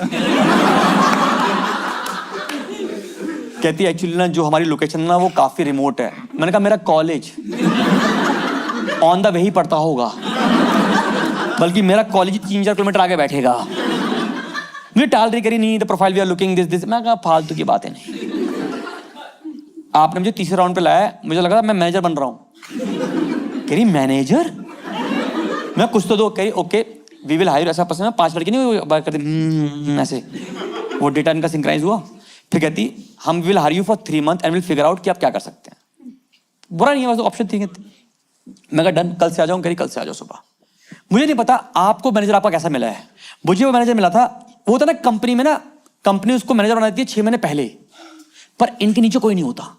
कहती एक्चुअली ना जो हमारी लोकेशन ना वो काफी रिमोट है। मैंने कहा मेरा कॉलेज ऑन द वे ही पड़ता होगा, बल्कि मेरा कॉलेज 3-4 किलोमीटर आगे बैठेगा। मुझे टाल रही, करी नहीं the profile we are looking this. मैं कहा फालतू की बातें नहीं। आपने मुझे तीसरे राउंड पे लाया, मुझे लगा मैं मैनेजर बन रहा हूँ। कह रही मैनेजर? मैं कुछ तो दो। कह रही ओके वी विल हायर, ऐसा पसंद है 5 लड़के नहीं बात करते ऐसे, वो डेटा इनका सिंक्राइज हुआ। फिर कहती हम will hire you for 3 month and will figure out कि आप क्या कर सकते हैं। बुरा नहीं है, बस ऑप्शन थी। मैं कहा डन, कल से आ जाऊँ। कह रही कल से आ जाओ सुबह। मुझे नहीं पता आपको मैनेजर आपका कैसा मिला है, मुझे वो मैनेजर मिला था, वो था ना कंपनी में ना, कंपनी उसको मैनेजर बना देती है 6 महीने पहले, पर इनके नीचे कोई नहीं होता,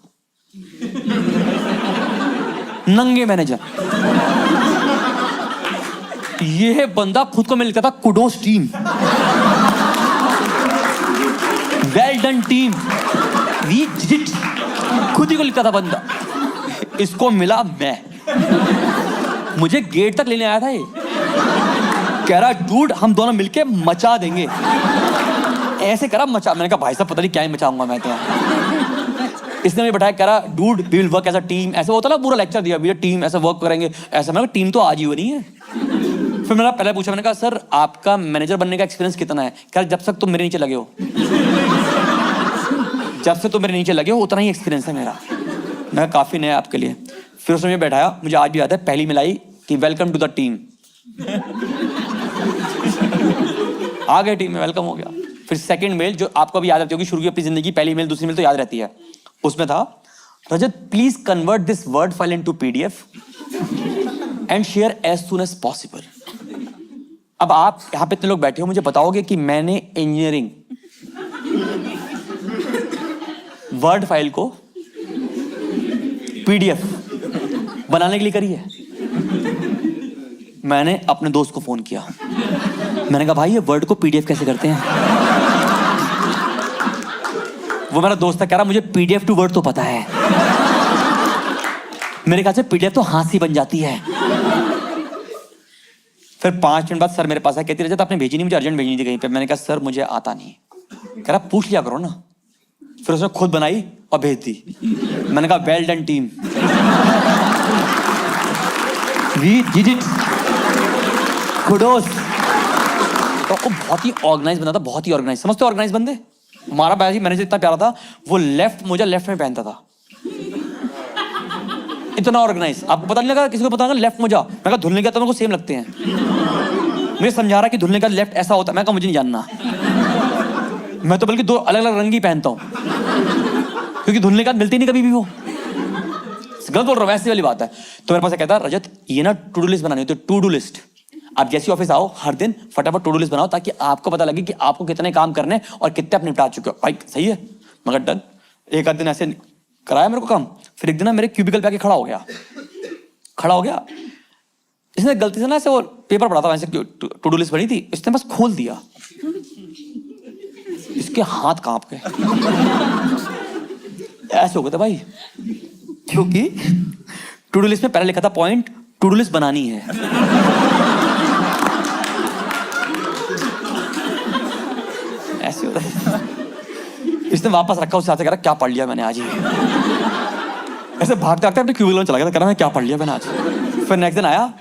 नंगे मैनेजर। ये बंदा खुद को मैं लिखता था kudos team, well done team, we did it, खुद ही को लिखता था बंदा। इसको मिला मैं, मुझे गेट तक लेने आया था ये। कह रहा डूड हम दोनों मिलके मचा देंगे, ऐसे करा मचा। मैंने कहा भाई साहब पता नहीं क्या ही मचाऊंगा मैं तो। इसने मुझे बैठाया, कह रहा dude we will work as a team, ऐसे होता ना, पूरा लेक्चर दिया वी टीम ऐसे वर्क करेंगे ऐसा। मैंने कहा टीम तो आज ही बनी है। फिर मैंने पहले पूछा, मैंने कहा सर आपका मैनेजर बनने का एक्सपीरियंस कितना है? कह रहा जब तक तुम मेरे नीचे लगे हो, जब से तुम मेरे नीचे लगे हो उतना ही एक्सपीरियंस है मेरा। मैं काफी नया आपके लिए। फिर उसने मुझे बैठाया, मुझे आज भी याद है पहली मिलाई कि वेलकम टू द टीम। आ गए टीम में, वेलकम हो गया। फिर सेकंड मेल जो आपको भी याद रहती होगी, शुरू की अपनी जिंदगी पहली मेल दूसरी मेल तो याद रहती है, उसमें था Rajat please convert this word file into PDF and share as soon as possible. अब आप यहाँ पे इतने लोग बैठे हो, मुझे बताओगे कि मैंने इंजीनियरिंग वर्ड फाइल को पीडीएफ बनाने के लिए करी है? मैंने अपने दोस्त को फोन किया, मैंने कहा भाई ये वर्ड को पीडीएफ कैसे करते हैं? वो मेरा दोस्त था, कह रहा मुझे पीडीएफ टू वर्ड तो पता है। मेरे ख्याल से पीडीएफ तो हाथ से बन जाती है। फिर 5 मिनट बाद सर मेरे पास आया, कहती रजत आपने भेजी नहीं, मुझे अर्जेंट भेजनी थी कहीं पे। मैंने कहा सर मुझे आता नहीं। कह रहा पूछ लिया करो ना। फिर उसने खुद बनाई और भेज दी। मैंने कहा well done team, we did it, kudos. तो वो बहुत ही ऑर्गेनाइज बंदा था, बहुत ही ऑर्गेनाइज। समझते ऑर्गेनाइज बंदे? हमारा बैच मैनेजर इतना प्यारा था, वो लेफ्ट मोजा लेफ्ट में पहनता था, इतना ऑर्गेनाइज। आपको पता नहीं लगा? किसी को पता लगा लेफ्ट मोजा? मैं कहा धुलने का तो मेरे को सेम लगते हैं। मुझे समझा रहा कि धुलने का लेफ्ट ऐसा होता है। मैं कहा मुझे नहीं जानना, मैं तो बल्कि 2 अलग अलग रंग ही पहनता हूँ, क्योंकि धुलने का मिलती नहीं कभी भी। वो गलत बोल रहा हूँ, वैसी वाली बात है। तो मेरे पास कहता रजत ये ना टू डू लिस्ट बनानी होती है, टू डू लिस्ट। आप जैसे ऑफिस आओ हर दिन फटाफट टू डू लिस्ट बनाओ, ताकि आपको पता लगे कि आपको कितने काम करने और कितने आप निपटा चुके हो। भाई सही है, मगर डन। एक आध दिन ऐसे कराया मेरे को काम। फिर एक दिन ना मेरे क्यूबिकल पे आके खड़ा हो गया। इसने गलती से ना ऐसे वो पेपर पड़ा था, वैसे टू डू लिस्ट बनी थी, इसने बस खोल दिया, इसके हाथ कांप गए। ऐसे हो गए थे भाई, क्योंकि टू डू लिस्ट में पहले लिखा था पॉइंट टू डू लिस्ट बनानी है। ऐसे होता है। इसने वापस रखा, उससे आते कह रहा क्या पढ़ लिया मैंने आज ही। ऐसे भागते भागते अपने क्यूबिकल में चला गया था, कह रहा मैं क्या पढ़ लिया मैंने आज। फिर नेक्स्ट दिन आया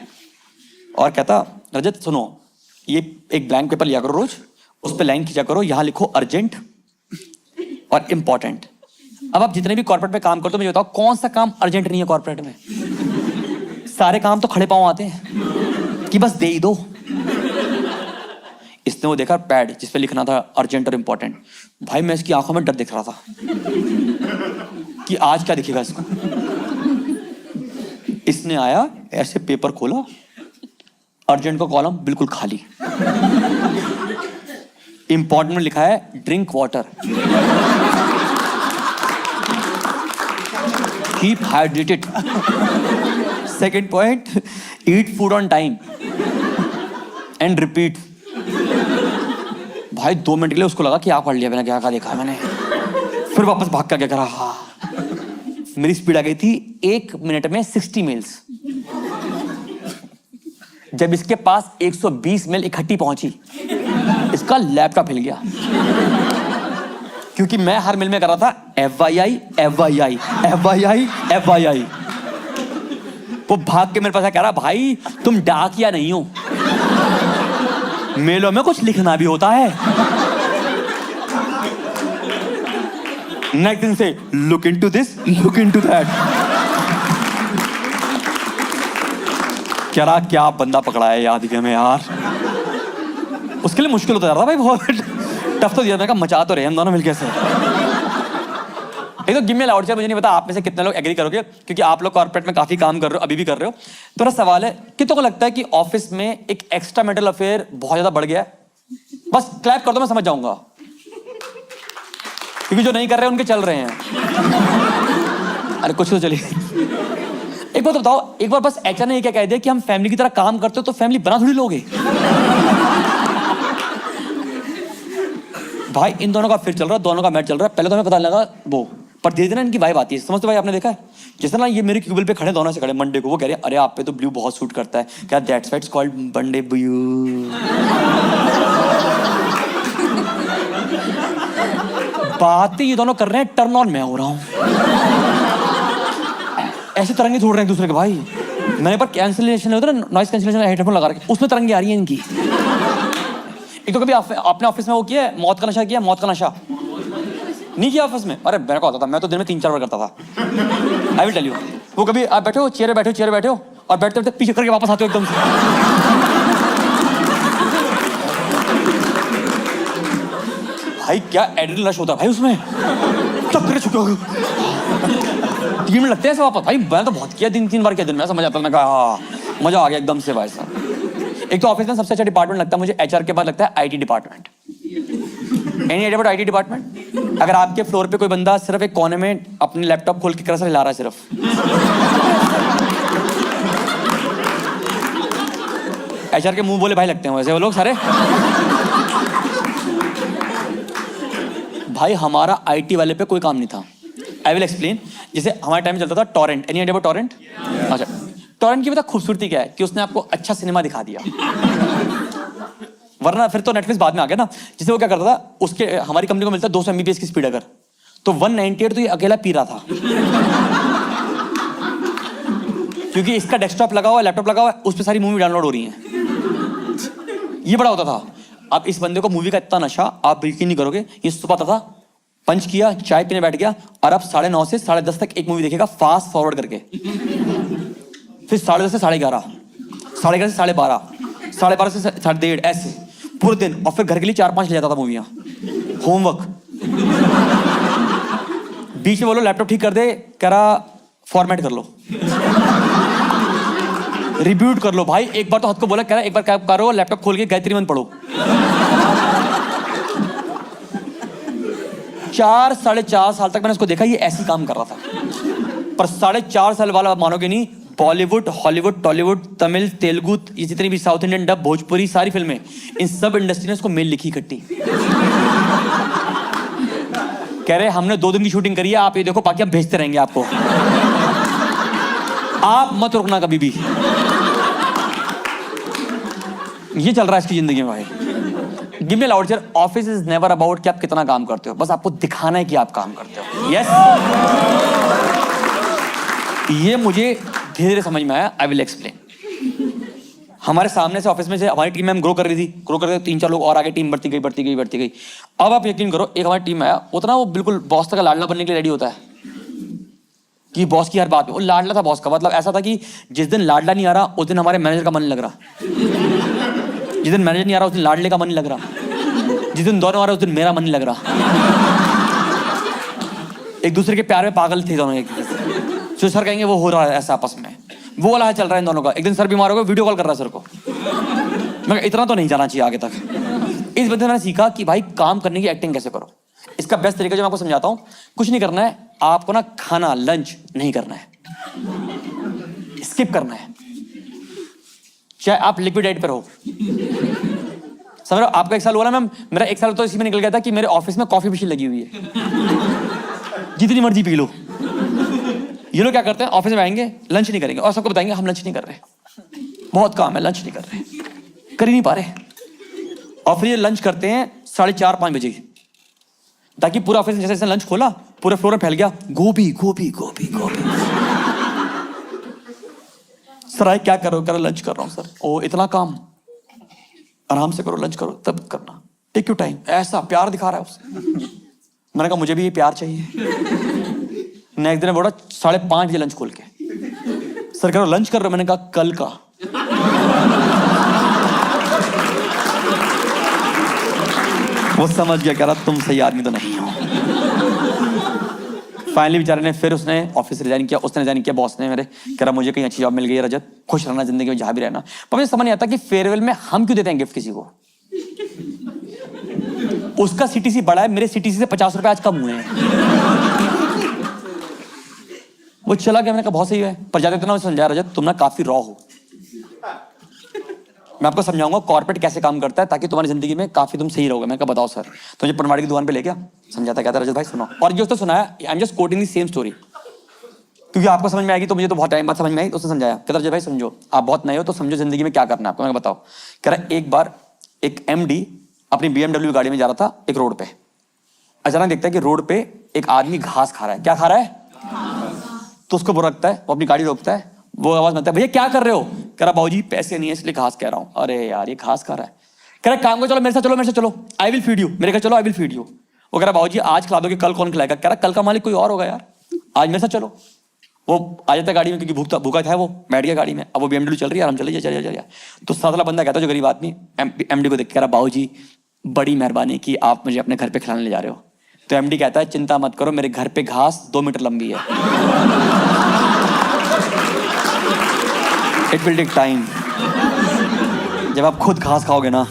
और कहता रजत सुनो, ये एक ब्लैंक पेपर लिया करो रोज, उस पर लाइन खींचा करो, यहां लिखो अर्जेंट और इंपॉर्टेंट। अब आप जितने भी कॉर्पोरेट में काम करते हो, मुझे बताओ कौन सा काम अर्जेंट नहीं है कॉर्पोरेट में? सारे काम तो खड़े पांव आते हैं कि बस दे ही दो। इसने वो देखा पैड जिसपे लिखना था अर्जेंट और इंपॉर्टेंट। भाई मैं इसकी आंखों में डर दिख रहा था कि आज क्या दिखेगा इसको। इसने आया ऐसे पेपर खोला, अर्जेंट का कॉलम बिल्कुल खाली, इंपॉर्टेंट में लिखा है drink water, keep hydrated, second point eat food on time and repeat. भाई 2 मिनट के लिए उसको लगा कि आप पढ़ लिया, मैंने क्या देखा मैंने। फिर वापस भाग कर क्या करा, हाँ मेरी स्पीड आ गई थी 1 मिनट में 60 मेल्स। जब इसके पास 120 मेल इकट्ठी पहुंची, इसका लैपटॉप हिल गया, क्योंकि मैं हर मेल में कर रहा था FYI FYI FYI FYI। वो भाग के मेरे पास कह रहा, भाई तुम डाकिया नहीं हो, मेलों में कुछ लिखना भी होता है। नेक्स्ट दिन से look into this, look into that. क्या बंदा पकड़ा है याद ही में यार। उसके लिए मुश्किल होता जा रहा था भाई, बहुत टफ तो दिया। मैंने कहा मचा तो रहे हम दोनों मिलकर से। एक तो give me a loud chair, मुझे नहीं पता आप में से कितने लोग एग्री करोगे, क्योंकि आप लोग कॉर्पोरेट में काफी काम कर रहे हो, अभी भी कर रहे हो। तो मेरा सवाल है, कितनों को लगता है कि ऑफिस में एक एक्स्ट्रा मेंटल अफेयर बहुत ज्यादा बढ़ गया है? बस क्लैप कर दो, मैं समझ जाऊंगा, क्योंकि जो नहीं कर रहे हैं उनके चल रहे हैं। अरे कुछ तो चलिए। एक बात बताओ, एक बार बस एचआर ने क्या कह दिया कि हम फैमिली की तरह काम करते हो, तो फैमिली बना थोड़ी लोगे भाई। इन दोनों का फिर चल रहा है, दोनों का मैच चल रहा है। पहले तो हमें पता लगा वो, पर धीरे धीरे इनकी वाइब आती है। समझते भाई, आपने देखा है जिस तरह ये मेरे क्यूबिल पे खड़े, दोनों से खड़े मंडे को, वो कह रहे हैं अरे आप पे तो ब्लू बहुत सूट करता है, क्या that's why it's called Monday blue. बातें ये दोनों कर रहे हैं, टर्न ऑन मैं हो रहा हूं। ऐसे तरंगे छोड़ रहे हैं एक दूसरे के भाई। मैंने पर कैंसिलेशन होता है ना, नॉइस कैंसिलेशन हेडफोन लगा रखे, उसमें तरंगे आ रही हैं इनकी। एक तो कभी आपने ऑफिस में वो किया है, मौत का नशा किया? मौत का नशा नहीं किया ऑफिस में? अरे मेरे को आता था, मैं तो दिन में 3-4 बार करता था। I will tell you. वो कभी आप बैठे हो चेयर पे बैठे हो और बैठते बैठते पीछे करके वापस आते हो एकदम से। भाई क्या एड्रेनलिन रश होता है भाई उसमें, चक्कर चुके हो 3 मिनट लगते हैं ऐसे वापस। भाई मैंने तो बहुत किया, 3 बार किया दिन में, समझ आता है। मैं कहा मजा आ गया एकदम से भाई साहब। एक तो ऑफिस में सबसे अच्छा डिपार्टमेंट लगता है मुझे एचआर के बाद लगता है IT department. Any idea about IT department? अगर आपके फ्लोर पे कोई बंदा सिर्फ एक कोने में अपनी लैपटॉप खोल के कर्सर हिला रहा है सिर्फ, एचआर के मुंह बोले भाई लगते हैं वैसे वो लोग सारे। भाई हमारा आईटी वाले पे कोई काम नहीं था। I will explain. जैसे हमारे टाइम में चलता था torrent. Any idea about torrent? अच्छा, टॉरेंट की पता खूबसूरती क्या है कि उसने आपको अच्छा सिनेमा दिखा दिया, वरना फिर तो नेटफ्लिक्स बाद में आ गया ना। जिसे वो क्या करता था, उसके हमारी कंपनी को मिलता है 200 MBPS की स्पीड, अगर तो 198 तो ये अकेला पी रहा था। क्योंकि इसका डेस्कटॉप लगा हुआ है, लैपटॉप लगा हुआ है, उस पर सारी मूवी डाउनलोड हो रही है। ये बड़ा होता था। अब इस बंदे को मूवी का इतना नशा, आप यकीन नहीं करोगे, ये सुबह आता था, पंच किया, चाय पीने बैठ गया, और अब 9:30 से 10:30 तक एक मूवी देखेगा फास्ट फॉरवर्ड करके। फिर 10:30 से 11:30, 11:30 से 12:30, 12:30 से 1:30, ऐसे पूरे दिन। और फिर घर के लिए 4-5 ले जाता था मूवियाँ, होमवर्क। बीच में बोलो लैपटॉप ठीक कर दे, कह रहा फॉर्मेट कर लो, रिब्यूट कर लो। भाई एक बार तो हद को बोला, कह रहा एक बार क्या करो, लैपटॉप खोल के गायत्री मंत्र पढ़ो। 4-4.5 साल तक मैंने उसको देखा, ये ऐसे काम कर रहा था। पर 4.5 साल वाला मानोगे नहीं, बॉलीवुड, हॉलीवुड, टॉलीवुड, तमिल, तेलुगु, ये जितनी भी साउथ इंडियन डब, भोजपुरी, सारी फिल्में, इन सब इंडस्ट्री ने उसको मेल लिखी इकट्ठी। कह रहे हमने 2 दिन की शूटिंग करी है, आप ये देखो, बाकी हम भेजते रहेंगे आपको, आप मत रुकना कभी भी। ये चल रहा है इसकी जिंदगी में भाई। Give me a loud chair. Office is never about कि आप कितना काम करते हो, बस आपको दिखाना है कि आप काम करते हो। यस, ये मुझे धीरे धीरे समझ में आया। आई विल एक्सप्लेन। हमारे सामने से ऑफिस में से हमारी टीम में हम ग्रो कर रही थी, 3-4 लोग और आगे, टीम बढ़ती गई। अब आप यकीन करो, एक हमारी टीम में आया, उतना वो बिल्कुल बॉस का लाडला बनने के लिए रेडी होता है कि बॉस की हर बात में वो लाडला था। बॉस का मतलब ऐसा था कि जिस दिन लाडला नहीं आ रहा उस दिन हमारे मैनेजर का मन नहीं लग रहा, जिस दिन मैनेजर नहीं आ रहा उस दिन लाडले का मन नहीं लग रहा, जिस दिन दोनों आ रहा उस दिन मेरा मन नहीं लग रहा। एक दूसरे के प्यार में पागल थे दोनों एक दूसरे से। जो सर कहेंगे वो हो रहा है ऐसा आपस में, वो वाला चल रहा है इन दोनों का। एक दिन सर बीमार हो गए, वीडियो कॉल कर रहा है सर को। मैं इतना तो नहीं जाना चाहिए आगे तक। इस बंदे ने सीखा कि भाई काम करने की एक्टिंग कैसे करो। इसका बेस्ट तरीका जो मैं आपको समझाता हूँ, कुछ नहीं करना है आपको ना, खाना लंच नहीं करना है, स्किप करना है। चाहे आप लिक्विड डाइट पर हो, समझ रहे हो? आपका 1 साल हुआ ना मैम, मेरा 1 साल तो इसी में निकल गया था कि मेरे ऑफिस में कॉफी मशीन लगी हुई है, जितनी मर्जी पी लो। ये लोग क्या करते हैं, ऑफिस में आएंगे, लंच नहीं करेंगे और सबको बताएंगे हम लंच नहीं कर रहे, बहुत काम है, लंच नहीं कर रहे, कर ही नहीं पा रहे। और फिर ये लंच करते हैं 4:30-5 बजे, ताकि पूरा ऑफिस जैसे जैसे लंच खोला पूरे फ्लोर में फैल गया, गोभी गोभी गोभी गोभी। सर आए क्या करो लंच कर रहा हूँ सर। ओ इतना काम, आराम से करो, लंच करो तब करना, टेक यू टाइम। ऐसा प्यार दिखा रहा है उससे। मैंने कहा मुझे भी ये प्यार चाहिए। नेक्स्ट दिन बोला 5:30 बजे लंच खोल के, सर करो लंच कर रहे हो, मैंने कहा कल का। वो समझ गया, कह रहा तुम सही आदमी तो नहीं हो। फाइनली बेचारे ने फिर उसने ऑफिस रिजाइन किया, उसने रिजाइन किया, बॉस ने मेरे कह रहा मुझे कहीं अच्छी जॉब मिल गई है रजत, खुश रहना जिंदगी में जहां भी रहना। पर मुझे समझ नहीं आता कि फेयरवेल में हम क्यों देते हैं गिफ्ट किसी को। उसका सीटीसी बड़ा है, मेरे सीटीसी से 50 रुपए आज कम हुए हैं। वो चला गया, मैंने कहा बहुत सही है, पर जाते ना समझाया रजत तुम ना काफी रॉ हो, मैं आपको समझाऊंगा कॉर्पोरेट कैसे काम करता है ताकि तुम्हारी जिंदगी में काफी तुम सही रहोगे। मैं कहा बताओ सर, तो मुझे पनवाड़ी की दुकान पे ले गया, समझाता कहता रजत भाई सुनो, और जो उसने सुनाया I am just coating the same story, क्योंकि आपको समझ में आएगी तो मुझे तो बहुत टाइम बाद समझ में आई। उसने समझाया, कहता रजत भाई समझो, आप बहुत नए हो तो समझो जिंदगी में क्या करना है आपको। मैं बताओ, कह रहा एक बार एक MD अपनी BMW गाड़ी में जा रहा था एक रोड पे, अचानक देखता है कि रोड पे एक आदमी घास खा रहा है। क्या खा रहा है? तो उसको बुरा लगता है, वो अपनी गाड़ी रोकता है, वो आवाज मारता है भैया क्या कर रहे हो? कह रहा बाबूजी पैसे नहीं है इसलिए घास कह रहा हूँ। अरे यार ये घास खा रहा है। कह रहा काम को चलो मेरे साथ चलो, आई विल फीड यू। मेरे घर चलो, आई विल फीड यू। वो कह रहा बाबूजी आज खिला दोगे, कल कौन खिलाएगा? कह रहा कल का मालिक कोई और होगा यार, आज मेरे साथ चलो। वो आ जाता है गाड़ी में, क्योंकि भूखा था वो, बैठ गया गाड़ी में। अब वो BMW चल रही है, आराम चलिए। तो सातला बंदा कहता है जो गरीब आदमी MD को देख, कह रहा बाबूजी बड़ी मेहरबानी की, आप मुझे अपने घर पे खिलाने ले जा रहे हो। तो MD कहता है चिंता मत करो, मेरे घर पे घास 2 मीटर लंबी है। इट विल टेक टाइम, जब आप खुद घास खाओगे ना।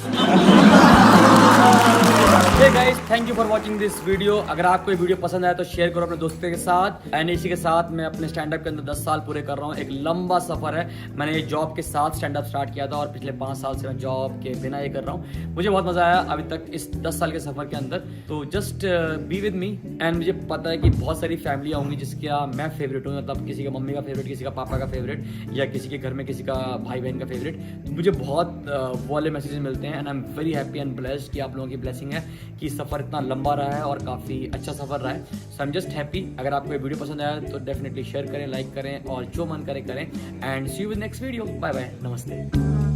Hey guys, thank you for watching this video। अगर आपको ये वीडियो पसंद आया तो शेयर करो अपने दोस्तों के साथ। एंड इसी के साथ मैं अपने स्टैंड अप के अंदर 10 साल पूरे कर रहा हूँ। एक लंबा सफर है, मैंने ये जॉब के साथ स्टैंड अप स्टार्ट किया था और पिछले 5 साल से मैं जॉब के बिना ये कर रहा हूँ। मुझे बहुत मजा आया अभी तक इस 10 साल के सफर के अंदर। तो just be with me. And मुझे पता है कि बहुत सारी फैमिलियाँ होंगी जिसका मैं फेवरेट हूँ, मतलब किसी का मम्मी का फेवरेट, किसी का पापा का फेवरेट, या किसी के घर में किसी का भाई बहन का फेवरेट। मुझे बहुत वो वाले मैसेजेस मिलते हैं and I am very happy and blessed कि आप लोगों की ब्लेसिंग है कि सफ़र इतना लंबा रहा है और काफ़ी अच्छा सफ़र रहा है। सो आई एम जस्ट हैप्पी। अगर आपको ये वीडियो पसंद आया तो डेफिनेटली शेयर करें, लाइक करें और जो मन करे करें। And see you with next video. Bye bye, नमस्ते।